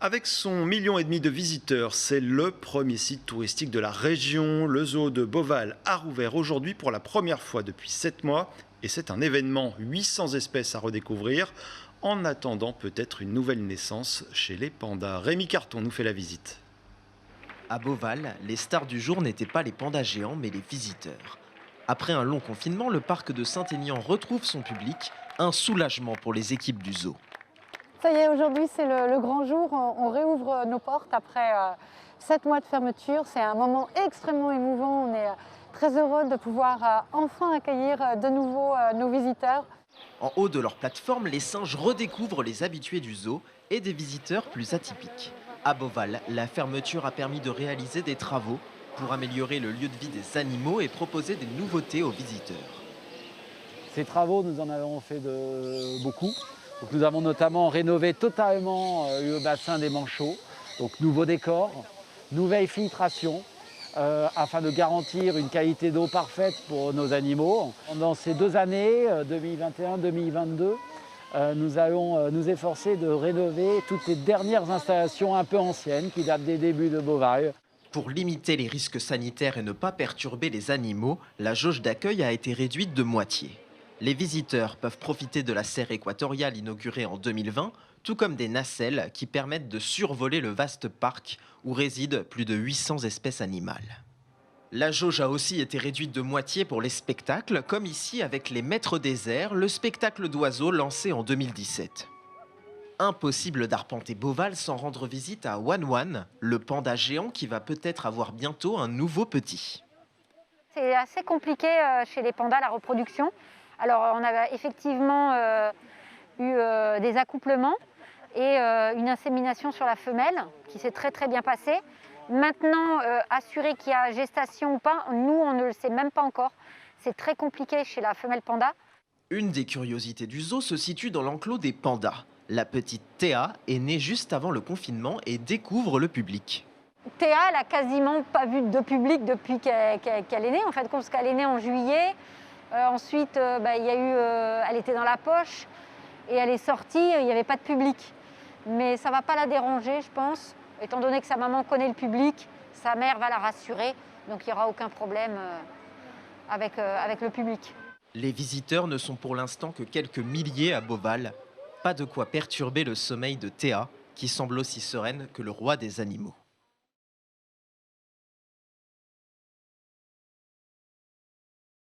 Avec son 1,5 million de visiteurs, c'est le premier site touristique de la région. Le zoo de Beauval a rouvert aujourd'hui pour la première fois depuis 7 mois. Et c'est un événement, 800 espèces à redécouvrir, en attendant peut-être une nouvelle naissance chez les pandas. Rémi Carton nous fait la visite. À Beauval, les stars du jour n'étaient pas les pandas géants, mais les visiteurs. Après un long confinement, le parc de Saint-Aignan retrouve son public, un soulagement pour les équipes du zoo. Ça y est, aujourd'hui c'est le grand jour, on réouvre nos portes après 7 mois de fermeture. C'est un moment extrêmement émouvant, on est très heureux de pouvoir enfin accueillir de nouveau nos visiteurs. En haut de leur plateforme, les singes redécouvrent les habitués du zoo et des visiteurs plus atypiques. À Beauval, la fermeture a permis de réaliser des travaux pour améliorer le lieu de vie des animaux et proposer des nouveautés aux visiteurs. Ces travaux, nous en avons fait beaucoup. Donc, nous avons notamment rénové totalement le bassin des manchots, donc nouveau décor, nouvelle filtration, afin de garantir une qualité d'eau parfaite pour nos animaux. Pendant ces 2 années, 2021-2022, nous allons nous efforcer de rénover toutes les dernières installations un peu anciennes qui datent des débuts de Beauval. Pour limiter les risques sanitaires et ne pas perturber les animaux, la jauge d'accueil a été réduite de moitié. Les visiteurs peuvent profiter de la serre équatoriale inaugurée en 2020, tout comme des nacelles qui permettent de survoler le vaste parc où résident plus de 800 espèces animales. La jauge a aussi été réduite de moitié pour les spectacles, comme ici avec les Maîtres des Airs, le spectacle d'oiseaux lancé en 2017. Impossible d'arpenter Beauval sans rendre visite à Wan Wan, le panda géant qui va peut-être avoir bientôt un nouveau petit. C'est assez compliqué chez les pandas la reproduction. Alors on a effectivement eu des accouplements et une insémination sur la femelle qui s'est très bien passée. Maintenant, assurer qu'il y a gestation ou pas, nous on ne le sait même pas encore. C'est très compliqué chez la femelle panda. Une des curiosités du zoo se situe dans l'enclos des pandas. La petite Théa est née juste avant le confinement et découvre le public. Théa, elle a quasiment pas vu de public depuis qu'elle est née, en fait, parce qu'elle est née en juillet. Ensuite, elle était dans la poche et elle est sortie, il n'y avait pas de public. Mais ça ne va pas la déranger, je pense, étant donné que sa maman connaît le public, sa mère va la rassurer, donc il n'y aura aucun problème avec le public. Les visiteurs ne sont pour l'instant que quelques milliers à Beauval. Pas de quoi perturber le sommeil de Théa, qui semble aussi sereine que le roi des animaux.